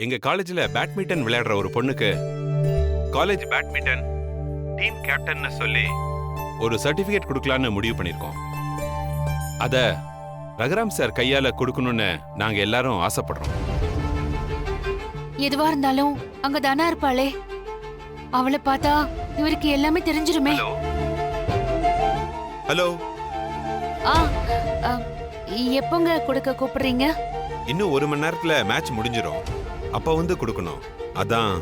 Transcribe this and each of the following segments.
எங்க காலேஜ்ல பேட்மிண்டன் விளையாடுற ஒரு பொண்ணுக்கு காலேஜ் பேட்மிண்டன் டீம் கேப்டன்னு சொல்லி ஒரு சர்டிபிகேட் கொடுக்கலான்னு முடிவு பண்ணிருக்கோம். அத ரகுராம் சார் கையால கொடுக்கணும்னு நாங்க எல்லாரும் ஆசைப்படுறோம். எதுவா இருந்தாலும் அங்க தானா இருப்பாளே, அவளை பார்த்தா இவருக்கு எல்லாமே தெரிஞ்சிருமே. ஹலோ. ஆ, எப்போங்க கொடுக்க கூப்பிடுறீங்க? இன்னும் 1 மணி நேரத்துல மேட்ச் முடிஞ்சிரும். அப்ப வந்து கொடுக்கணும். அதான்.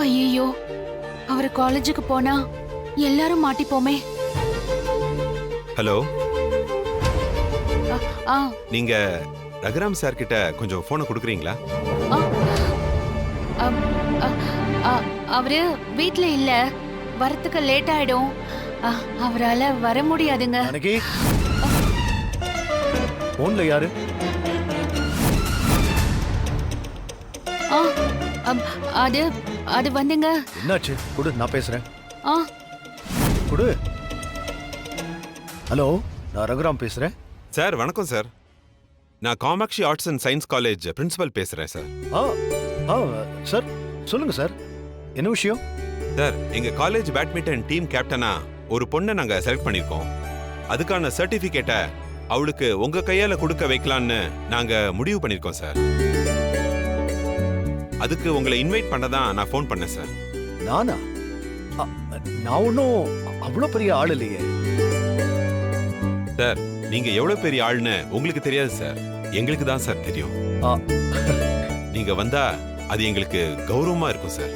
ஐயோ, அவர் காலேஜுக்கு போனா எல்லாரும் மாட்டிப்போமே. ஹலோ. ஆ, நீங்க ரகுராம் சார் கிட்ட கொஞ்சம் போனை கொடுக்குறீங்களா? அவரு வீட்ல இல்ல, வரத்துக்கு லேட் ஆயிடும். அவரால வர முடியாதுங்க. அன்னைக்கு போன்ல யாரு? அது அது வந்துங்க. என்னாச்சு? குடு, நான் பேசுறேன். குடு. ஹலோ, நான் ரகுராம் பேசுறேன். சார் வணக்கம் சார். நான் Kamakshi arts and science college principal பேசுறேன் சார். சார் சொல்லுங்க சார், என்ன விஷயம்? சார், எங்க காலேஜ் பேட்மிண்டன் டீம் கேப்டனா ஒரு பொண்ணை நாங்க செலக்ட் பண்ணிருக்கோம். அதுக்கான சர்டிபிகேட்டை அவளுக்கு உங்க கையால கொடுக்க வைக்கலாம்னு நாங்க முடிவு பண்ணிருக்கோம் சார். அதுக்கு உங்களை இன்வைட் பண்ணதான் நான் ஃபோன் பண்ணேன் சார். நானா? நான் ஒன்னும் அவ்வளவு பெரிய ஆள் இல்லையே. சார், நீங்க எவ்வளவு பெரிய ஆள்னு உங்களுக்கு தெரியாது சார், எங்களுக்கு தான் சார் தெரியும். நீங்க வந்தா அது எங்களுக்கு கௌரவமா இருக்கும் சார்.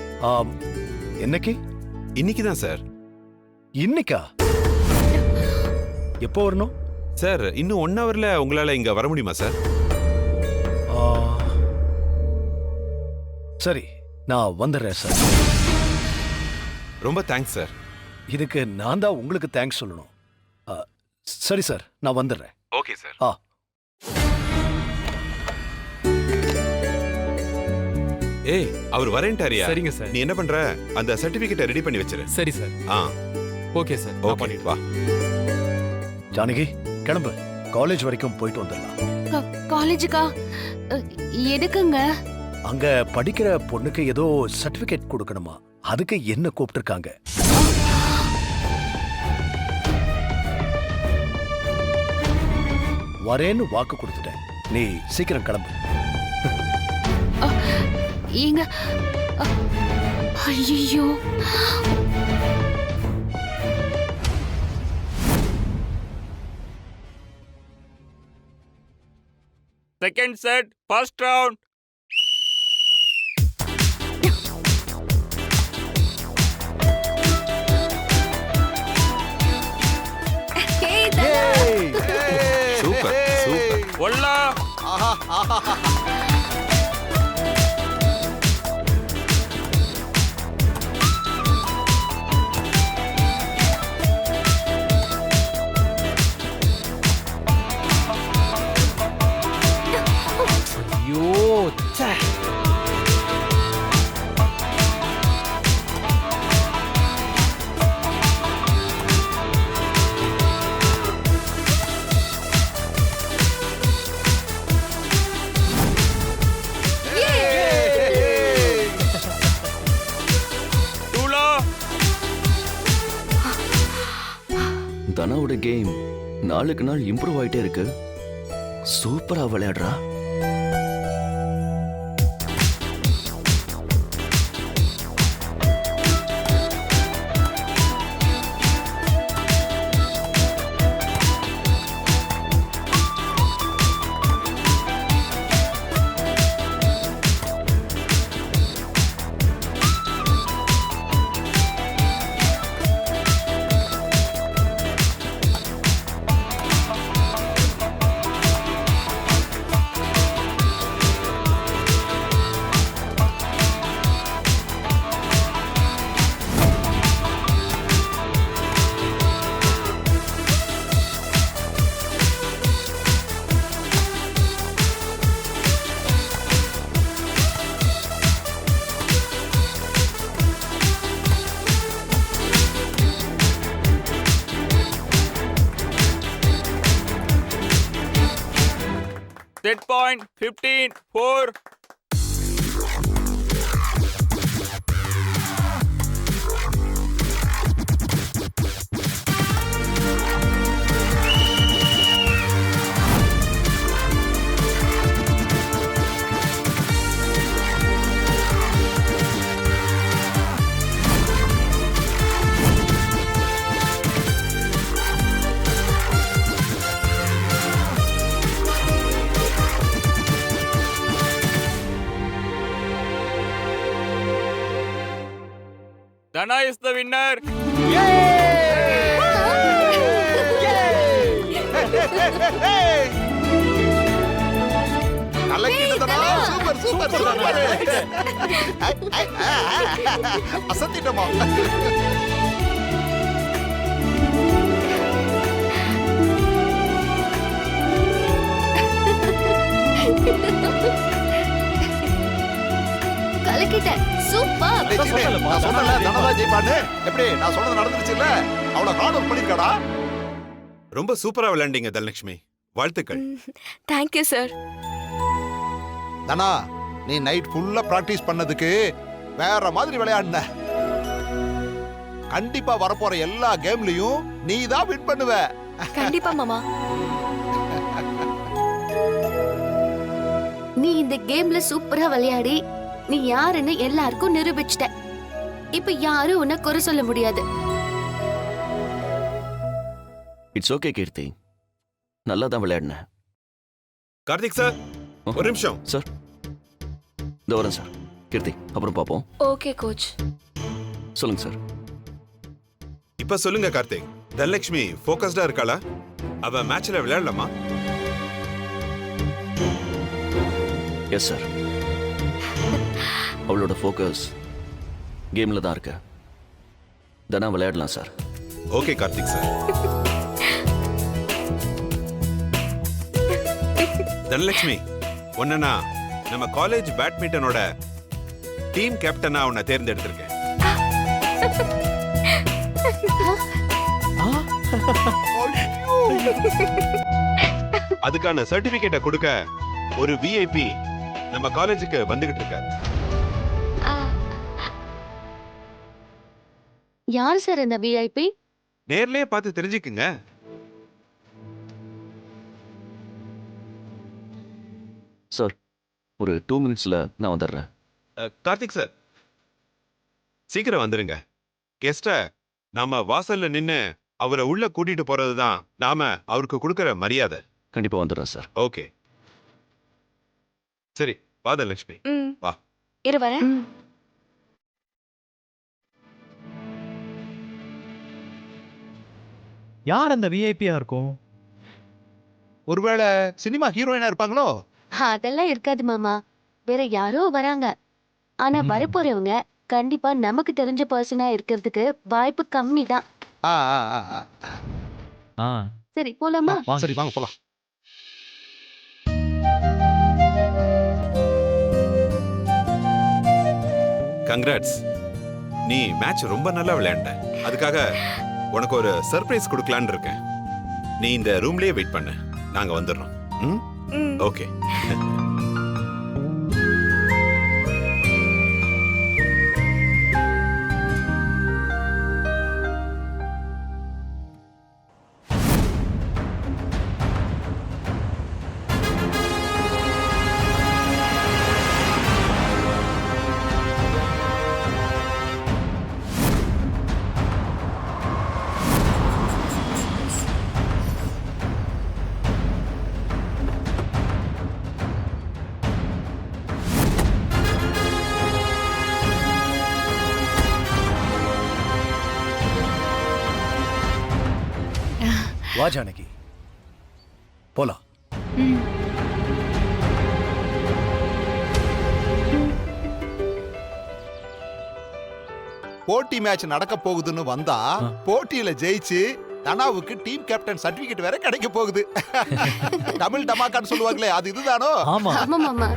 என்னைக்கு? இன்னைக்கு தான் சார். இன்னைக்கா? எப்போ வரணும் சார்? இன்னும் 1 ஹவர்ல உங்களால இங்க வர முடியுமா சார்? சரி, நான் வந்துடுறேன் சார். ரொம்ப தேங்க்ஸ் சார். இதுக்கு நான் தான் உங்களுக்கு தேங்க்ஸ் சொல்லணும். சரி சார், நான் வந்துடுறேன். Okay sir. ஏய், அவர் வரேன்ட்டாரியா? சரிங்க சார். நீ என்ன பண்ற? அந்த சர்டிபிகேட்டை ரெடி பண்ணி வச்சிரு. சரி சார். Okay sir. ஓகே, வா. ஜானகி, கிளம்பு. காலேஜ் வரைக்கும் போயிட்டு வந்துடலாம். காலேஜுக்கா? எதுக்குங்க? அங்க படிக்கிற பொண்ணுக்கு ஏதோ சர்டிபிகேட் கொடுக்கணுமா, அதுக்கு என்ன கூப்பிட்டுருக்காங்க. வரேன்னு வாக்கு கொடுத்துட்டேன். நீ சீக்கிரம் கிளம்பு. ஏங்க, ஐயோ. Second set, first round. Super super. ஒல்லா. தனாவோட கேம் நாளுக்கு நாள் இம்ப்ரூவ் ஆயிட்டே இருக்கு. சூப்பரா விளையாடுறா. Set point 15-4. Dana is the winner. கலக்கிட்டதா சூப்பர் சூப்பர் சூப்பர் அசத்திட்டமா கலக்கிட்ட சூப்பர். நான் சொன்னல தனதா ஜெயிப்பான்னு. எப்படி நான் சொன்னது நடந்துருச்சுல்ல? அவ்வளவு ஹார்ட் ஒர்க் பண்ணிருக்காடா. ரொம்ப சூப்பரா விளையாண்டீங்க தனலட்சுமி. வாழ்த்துக்கள். Thank you sir. தனா, நீ நைட் ஃபுல்லா பிராக்டிஸ் பண்ணதுக்கு வேற மாதிரி விளையாடுன. கண்டிப்பா வரப்போற எல்லா கேம்லயும் நீ தான் வின் பண்ணுவ. கண்டிப்பா மாமா. நீ இந்த கேம்ல சூப்பரா விளையாடி நீ யாருன்னு எல்லாருக்கும் நிரூபிச்சிட்ட. இப்ப யாரும் உன்னை குறை சொல்ல முடியாது. இட்ஸ் ஓகே கீர்த்தி, நல்லா தான் விளையாடின. கார்த்திக் சார், ஒரு நிமிஷம். சார் இந்த வரேன் சார். கீர்த்தி அப்புறம் பார்ப்போம். Okay coach. சொல்லுங்க சார். இப்ப சொல்லுங்க கார்த்திக், தனலட்சுமி ஃபோக்கஸ்டா இருக்காளா? அவ மேட்ச்ல விளையாடலாமா? எஸ் சார், அவளோட ஃபோக்கஸ் கேம்ல தான் இருக்கு. தானா விளையாடலாம் sir. Okay Karthik sir. Dhanalakshmi, உன்ன நம்ம காலேஜ் பேட்மிண்டனோட டீம் கேப்டனா உன்னை தேர்ந்தெடுத்திருக்கேன். அதுக்கான சர்டிபிகேட்டை கொடுக்க ஒரு விஐபி நம்ம காலேஜுக்கு வந்துகிட்டு இருக்காரு. யார் சார் இந்த விஐபி? நேர்லயே பார்த்து தெரிஞ்சுக்குங்க. சார் ஒரு 2 மினிட்ஸ்ல நான் வந்துடுறேன். கார்த்திக் சார், சீக்கிரம் வந்துருங்க. கெஸ்ட நாம வாசல்ல நின்னு அவரை உள்ள கூட்டிட்டு போறதுதான் நாம அவருக்கு கொடுக்கற மரியாதை. கண்டிப்பா வந்துடுறேன் சார். ஓகே சரி, வா தனலட்சுமி. வா. இரு வரேன். யார் அந்த விஐபியா இருக்கும்? ஒருவேளை சினிமா ஹீரோயினா இருப்பாங்களோ? அதெல்லாம் இருக்காது மாமா. வேற யாரோ வராங்க. ஆனா வரப்போறவங்க கண்டிப்பா நமக்கு தெரிஞ்ச பர்சனா இருக்கிறதுக்கு வாய்ப்பு கம்மி தான். ஆ ஆ ஆ ஆ. ஆ சரி போலாமா? சரி வாங்க போலாம். கங்க்ராட்ஸ், நீ மேட்ச் ரொம்ப நல்லா விளையாண்ட. அதுக்காக உனக்கு ஒரு சர்ப்ரைஸ் கொடுக்கலான்னு இருக்கேன். நீ இந்த ரூம்லயே வெயிட் பண்ணு, நாங்க வந்துடுறோம். ஓகே. வா ஜானகி, போலாம். போட்டி மேட்ச் நடக்க போகுதுன்னு வந்தா போட்டியில ஜெயிச்சு தனாவுக்கு டீம் கேப்டன் சர்டிபிகேட் வேற கிடைக்க போகுது. தமிழ் டமாக்கான்னு சொல்லுவாங்களே, அது இதுதானோ? ஆமா. ஆமா மாமா.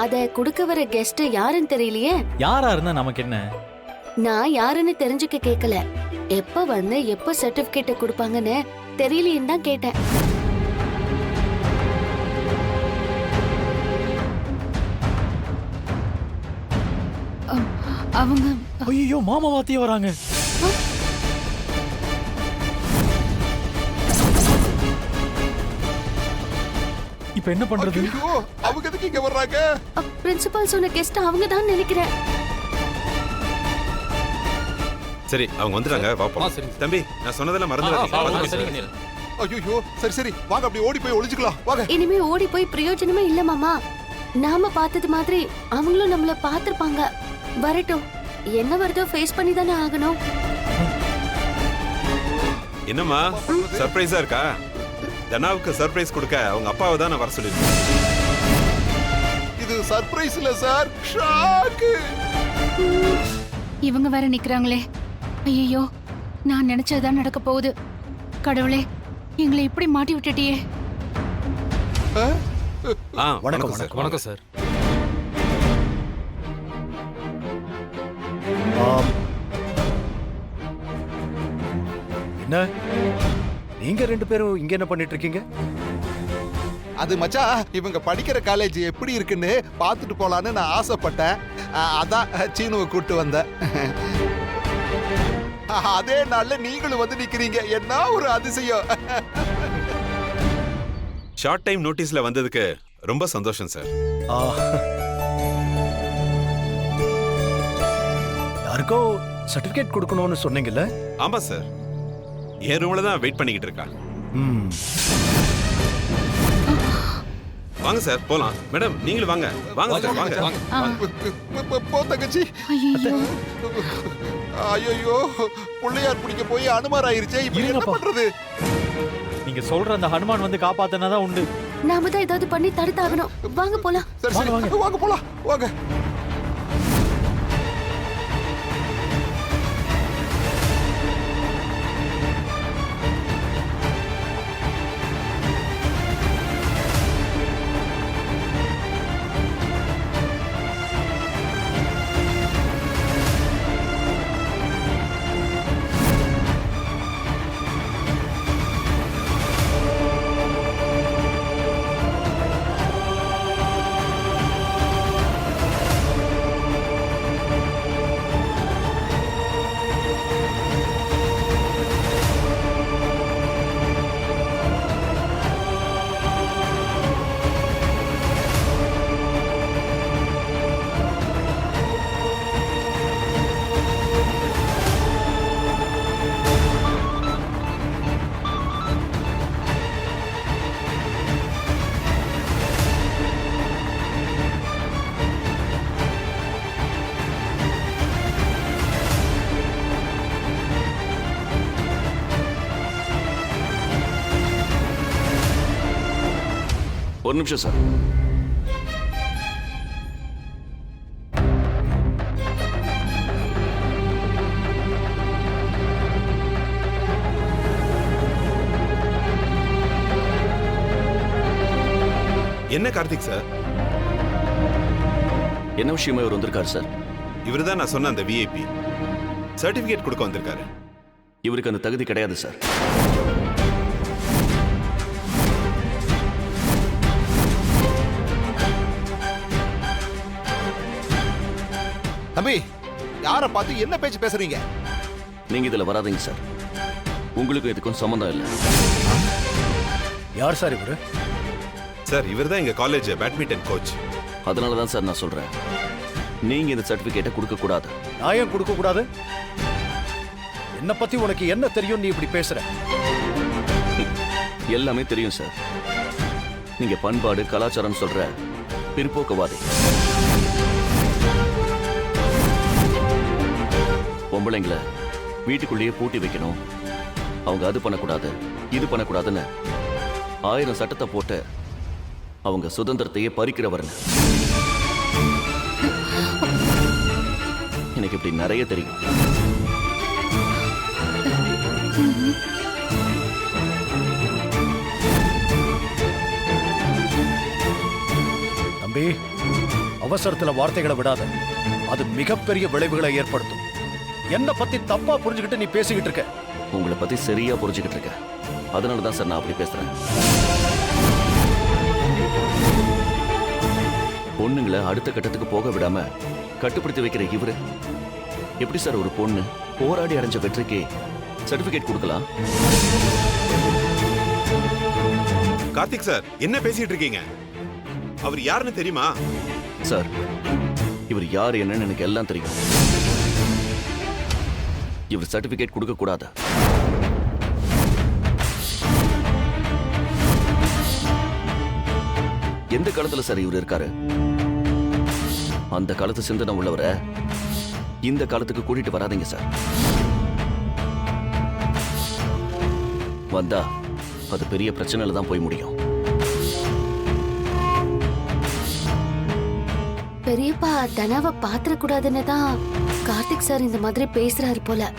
அத குடுக்க வர கெஸ்ட் யாருன்னு தெரியலையே. யாரா இருந்தா நமக்கு என்ன? நான் யாருன்னு தெரிஞ்சுக்க கேட்கல. எப்ப வந்து எப்ப சர்டிபிகேட்ட கொடுப்பாங்கன்னு தெரியலைன்னு தான் கேட்டேன். அவங்க ஐயோ, மாமா வாத்தியே வராங்க. இப்ப என்ன பண்றது? ஐயோ, அவங்க எதுக்கு இங்க வர்றாங்க? பிரின்சிபல் சொன்ன கெஸ்ட் அவங்க தான் நினைக்கிறேன். சரி, அவங்க வந்துட்டாங்க. வா போலாம். தம்பி, நான் சொன்னதெல்லாம் மறந்துடாதீங்க. ஐயோ, சரி சரி வாங்க, அப்படி ஓடி போய் ஒளிஞ்சுக்கலாம் வாங்க. இனிமே ஓடி போய் பிரயோஜனமே இல்ல மாமா. நாம பார்த்தது மாதிரி அவங்களும் நம்மள பார்த்திருப்பாங்க. வரட்டும். என்ன வருதோ ஃபேஸ் பண்ணி தானே ஆகணும். என்னம்மா சர்ப்ரைஸா இருக்கா? தனாவுக்கு சர்ப்ரைஸ் கொடுக்க அவங்க அப்பாவை தான் நான் வர சொல்லியிருக்கேன். இது சர்ப்ரைஸ் இல்ல சார், ஷாக். இவங்க வேற நிக்கிறாங்களே. ஐயோ, நான் நினைச்சதுதான் நடக்க போகுது. கடவுளே, எங்களை இப்படி மாட்டி விட்டுட்டியே. வணக்கம், சார். வணக்கம் சார். ஆம். என்ன நீங்க 2 பேரும் இங்க என்ன பண்ணிட்டு இருக்கீங்க? அது மச்சான், இவங்க படிக்கிற காலேஜ் எப்படி இருக்குன்னு பார்த்துட்டு போலான்னு நான் ஆசைப்பட்டேன். அதான் சீனுவை கூட்டு வந்தேன். அதே நாள்ல நீங்களும் வந்து நிக்கிறீங்க, என்ன ஒரு அதிசயம். ஷார்ட் டைம் நோட்டீஸ்ல வந்ததுக்கு ரொம்ப சந்தோஷம் சார். ஆ. யாருக்கோ சர்டிபிகேட் கொடுக்கணும்னு சொன்னீங்கல்ல? ஆமா சார், என் ரூம்ல தான் வெயிட் பண்ணிக்கிட்டு இருக்கா. ம். வாங்க சார் போலாம். மேடம் நீங்களும் வாங்க. வாங்க சார் வாங்க. போ தங்கச்சி. ஐயோ, பிள்ளையார் பிடிக்க போய் அனுமார் ஆயிருச்சே, இப்ப என்ன இருங்கப்பா. பண்றது? நீங்க சொல்ற அந்த ஹனுமான் வந்து காப்பாத்தினாதான் உண்டு. நாம தான் ஏதாவது பண்ணி தடுத்தாகணும். வாங்க போலாம். சரி சரி, வாங்க. வாங்க போலாம், வாங்க. ஒரு நிமிஷம் சார். என்ன கார்த்திக் சார்? என்ன விஷயமா இவர் வந்திருக்காரு சார்? இவர்தான் நான் சொன்ன அந்த விஐபி. சர்டிபிகேட் கொடுக்க வந்திருக்காரு. இவருக்கு அந்த தகுதி கிடையாது சார். தம்பி, யார பார்த்து என்ன பேச்சு பேசுறீங்க? நீங்க இதுல வராதீங்க சார். உங்களுக்கு இதுக்கும் சம்மந்தம் இல்லை. யார் சார் இவரு? சார் இவர்தான் எங்க காலேஜ் பேட்மிண்டன் கோச். அதனால தான் சார் நான் சொல்றேன், நீங்க இந்த சர்டிபிகேட்டை கொடுக்க கூடாது. நான் ஏன் கொடுக்க கூடாது? என்ன பத்தி உனக்கு என்ன தெரியும் நீ இப்படி பேசுற? எல்லாமே தெரியும் சார். நீங்க பண்பாடு கலாச்சாரம் சொல்ற பிற்போக்குவாதி. பொம்பளைங்களை வீட்டுக்குள்ளேயே பூட்டி வைக்கணும், அவங்க அது பண்ணக்கூடாது இது பண்ணக்கூடாதுன்னு 1000 சட்டத்தை போட்டு அவங்க சுதந்திரத்தையே பறிக்கிறவர்னு எனக்கு இப்படி நிறைய தெரியும். தம்பி, அவசரத்துல வார்த்தைகளை விடாத. அது மிகப்பெரிய விளைவுகளை ஏற்படுத்தும். என்ன பத்தி தப்பா புரிஞ்சுக்கிட்டு நீ பேசிக்கிட்டு இருக்க. உங்களை பத்தி சரியா புரிஞ்சுக்கிட்டு இருக்கேன். அதனால தான் சார் நான் அப்படி பேசுறேன். பொண்ணுங்களை அடுத்த கட்டத்துக்கு போக விடாம கட்டுப்படுத்தி வைக்கிற இவரு எப்படி சார் ஒரு பொண்ணு போராடி அடைஞ்ச வெற்றிக்கு சர்டிபிகேட் கொடுக்கலாம்? கார்த்திக் சார் என்ன பேசிட்டு இருக்கீங்க? அவர் யாருன்னு தெரியுமா? சார், இவர் யார் என்னன்னு எனக்கு எல்லாம் தெரியும். இவர் சர்டிபிகேட் கொடுக்க கூடாது. எந்த காலத்துல சார் இவர் இருக்காரு? அந்த காலத்து சிந்தனை உள்ளவரை இந்த காலத்துக்கு கூட்டிட்டு வராதீங்க சார். வந்தா அது பெரிய பிரச்சனையில தான் போய் முடியும். பெரியப்பா தனாவை பாத்திர கூடாதுன்னு தான் கார்த்திக் சார் இந்த மாதிரி பேசுறாரு போல.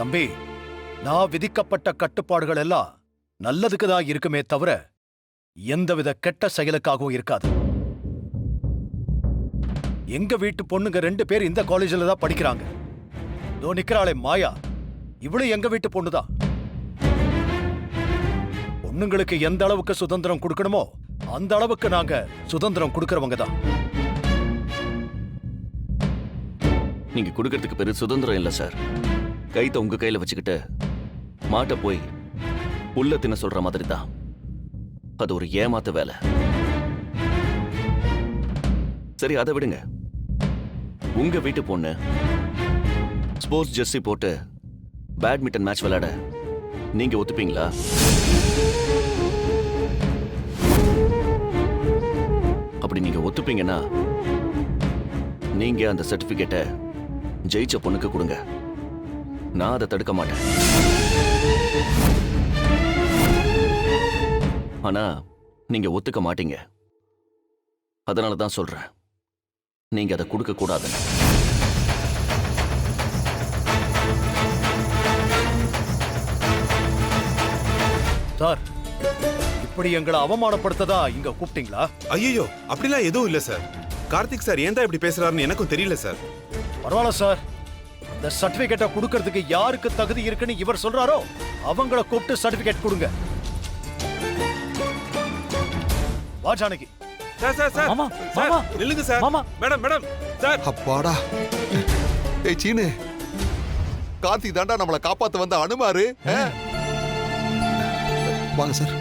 தம்பி, நான் விதிக்கப்பட்ட கட்டுப்பாடுகள் எல்லாம் நல்லதுக்கு தான் இருக்குமே தவிர எந்தவித கெட்ட செயலுக்காகவும் இருக்காது. எங்க வீட்டு பொண்ணுங்க 2 பேர் இந்த காலேஜில் தான் படிக்கிறாங்க. இதோ நிக்கிறாளே மாயா, இவளும் எங்க வீட்டு பொண்ணுதான். பொண்ணுங்களுக்கு எந்த அளவுக்கு சுதந்திரம் கொடுக்கணுமோ அந்த அளவுக்கு நாங்க சுதந்திரம் கொடுக்கறவங்க தான். நீங்க கொடுக்கறதுக்கு பெரிய சுதந்திரம் இல்ல சார். கைத்தை உங்க கையில வச்சுக்கிட்டு மாட்ட போய் உள்ள தின்ன சொல்ற மாதிரி தான். அது ஒரு ஏமாத்த வேலை. சரி, அதை விடுங்க. உங்க வீட்டு பொண்ணு ஸ்போர்ட்ஸ் ஜெர்சி போட்டு பேட்மிண்டன் மேட்ச் விளையாட நீங்க ஒத்துப்பீங்களா? அப்படி நீங்க ஒத்துப்பீங்கன்னா நீங்க அந்த சர்டிபிகேட்டை ஜெயிச்ச பொண்ணுக்கு கொடுங்க. நான் அதை தடுக்க மாட்டேன். ஆனா நீங்க ஒத்துக்க மாட்டீங்க. அதனால தான் சொல்றேன், நீங்க அதை கொடுக்க கூடாதுன்னு. சார், இப்படி எங்களை அவமானப்படுத்ததா இங்க கூப்பிட்டீங்களா? ஐயோ, அப்படிலாம் எதுவும் இல்ல சார். கார்த்திக் சார் ஏன் தான் இப்படி பேசுறாருன்னு எனக்கும் தெரியல சார். பரவாயில்ல சார், இந்த சர்டிபிகேட்டை கொடுக்கறதுக்கு யாருக்கு தகுதி இருக்குன்னு இவர் சொல்றாரோ அவங்கள கூப்பிட்டு சர்டிபிகேட் கொடுங்க. வா ஜானகி. சார் சார் சார் மாமா, சார், மாமா. நில்லுங்க சார். மாமா. Madam madam sir. அப்பாடா. ஏய் சீனு, கார்த்திக் தாண்டா நம்மளை காப்பாத்த வந்த அனுமாரு. வாங்க சார்.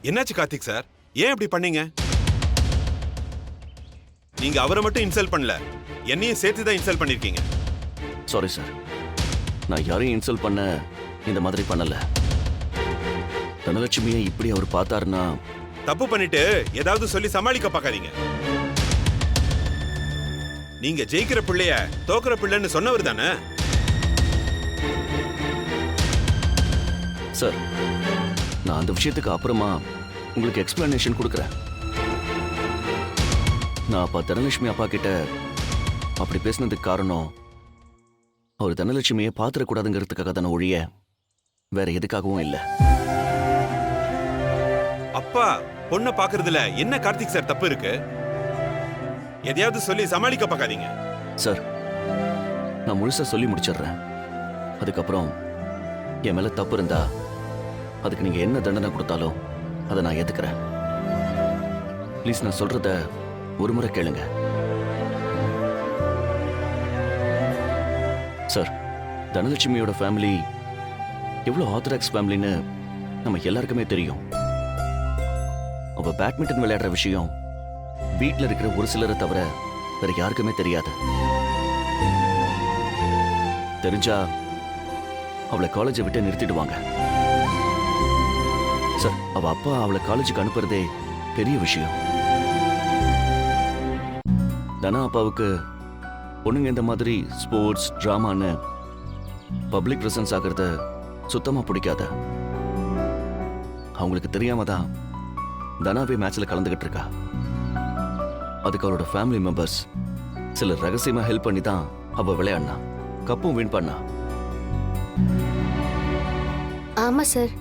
என்னாச்சு கார்த்திக் சார்? ஏன் இப்படி பண்ணீங்க? நீங்க அவரை மட்டும் இன்சல்ட் பண்ணல, என்னையும் சேர்த்து தான் இன்சல்ட் பண்ணிருக்கீங்க. சாரி சார், நான் யாரையும் இன்சல்ட் பண்ண இந்த மாதிரி பண்ணல. தனலட்சுமியை இப்படி அவர் பார்த்தாருன்னா தப்பு பண்ணிட்டு ஏதாவது சொல்லி சமாளிக்க பார்க்காதீங்க. நீங்க ஜெயிக்கிற பிள்ளைய தோக்குற பிள்ளைன்னு சொன்னவர் தானே சார். நான் அந்த விஷயத்துக்கு அப்புறமா உங்களுக்கு எக்ஸ்பிளனேஷன் கொடுக்குறேன். நான் அப்பா தனலட்சுமி அப்பா கிட்ட அப்படி பேசினதுக்கு காரணம் அவர் தனலட்சுமியை பாத்திரக்கூடாதுங்கிறதுக்காக தானே ஒழிய வேற எதுக்காகவும் இல்லை. அப்பா பொண்ணை பாக்குறதுல என்ன கார்த்திக் சார் தப்பு இருக்கு? எதையாவது சொல்லி சமாளிக்க பார்க்காதீங்க சார். நான் முழுசா சொல்லி முடிச்சிடுறேன். அதுக்கப்புறம் என் மேல தப்பு இருந்தா அதுக்கு நீங்க என்ன தண்டனை கொடுத்தாலும் அதை நான் ஏத்துக்கிறேன். ப்ளீஸ், நான் சொல்றத ஒரு முறை கேளுங்க சார். தனலட்சுமியோட ஃபேமிலி எவ்வளவு ஆர்த்தடாக்ஸ் ஃபேமிலின்னு நம்ம எல்லாருக்குமே தெரியும். அவ பேட்மிண்டன் விளையாடுற விஷயம் வீட்டில் இருக்கிற ஒரு சிலரை தவிர வேற யாருக்குமே தெரியாது. தெரிஞ்சா அவளை காலேஜை விட்டு நிறுத்திடுவாங்க சார். அவ அப்பா அவளை காலேஜுக்கு அனுப்புறதே பெரிய விஷயம். தனா அப்பாவுக்கு பொண்ணுங்க இந்த மாதிரி ஸ்போர்ட்ஸ் டிராமான்னு பப்ளிக் பிரசன்ஸ் ஆகிறத சுத்தமா பிடிக்காத. அவங்களுக்கு தெரியாம தான் தனாவே மேட்ச்ல கலந்துகிட்டு இருக்கா. அதுக்கு அவரோட ஃபேமிலி மெம்பர்ஸ் சில ரகசியமா ஹெல்ப் பண்ணி தான் அவ விளையாடினா, கப்பும் வின் பண்ணா. ஆமா சார்,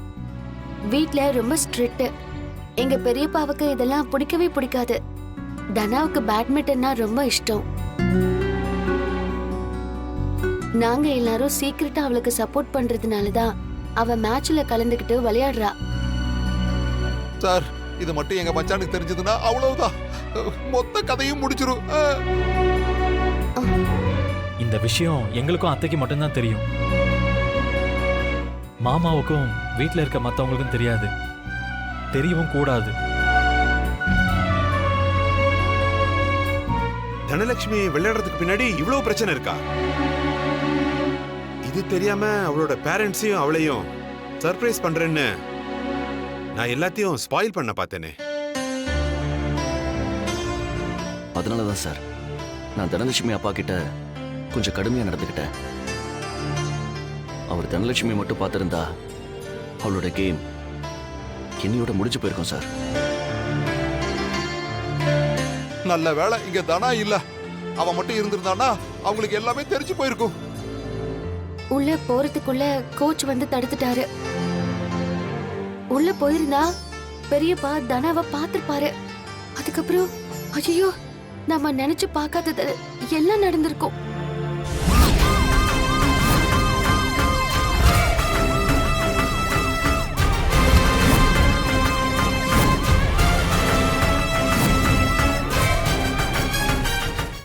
வீட்ல ரொம்ப ஸ்ட்ரிக்ட். எங்க பெரியப்பாவுக்கு இதெல்லாம் பிடிக்கவே பிடிக்காது. தனாவுக்கு பேட்மிண்டன்னா ரொம்ப இஷ்டம். நாங்க எல்லாரும் சீக்கிரட்டா அவளுக்கு சப்போர்ட் பண்றதுனாலதான் அவ மேட்ச்ல கலந்துக்கிட்டு விளையாடுறா. சார் இது மட்டும் எங்க மச்சானுக்கு தெரிஞ்சதுன்னா அவ்வளவுதான், மொத்த கதையும் முடிச்சிரும். இந்த விஷயம் எங்களுக்கும் அத்தைக்கு மட்டும்தான் தெரியும். மாமாவுக்கும் வீட்ல இருக்க மத்தவங்களுக்கும் தெரியாது, தெரியவும் கூடாது. தனலட்சுமி விளையாடுறதுக்கு பின்னாடி இவ்வளவு பிரச்சனை இருக்கா? இது தெரியாம அவளோட பேரண்ட்ஸையும் அவளையும் சர்ப்ரைஸ் பண்றேன்னு நான் எல்லாத்தையும் ஸ்பாயில் பண்ண பார்த்தேனே. அதனாலதான் சார் நான் தனலட்சுமி அப்பா கிட்ட கொஞ்சம் கடுமையா நடந்துக்கிட்டேன். அவர் தனலட்சுமி மட்டும் பார்த்திருந்தா அவளோட கேம் என்னையோட முடிஞ்சு போயிருக்கும் சார். நல்ல வேளை இங்க தனா இல்ல, அவ மட்டும் இருந்திருந்தானா அவங்களுக்கு எல்லாமே தெரிஞ்சு போயிருக்கும். உள்ள போறதுக்குள்ள கோச் வந்து தடுத்துட்டாரு. உள்ள போயிருந்தா பெரியப்பா தனாவை பார்த்திருப்பாரு. அதுக்கப்புறம் ஐயோ நம்ம நினைச்சு பார்க்காதது எல்லாம் நடந்திருக்கும்.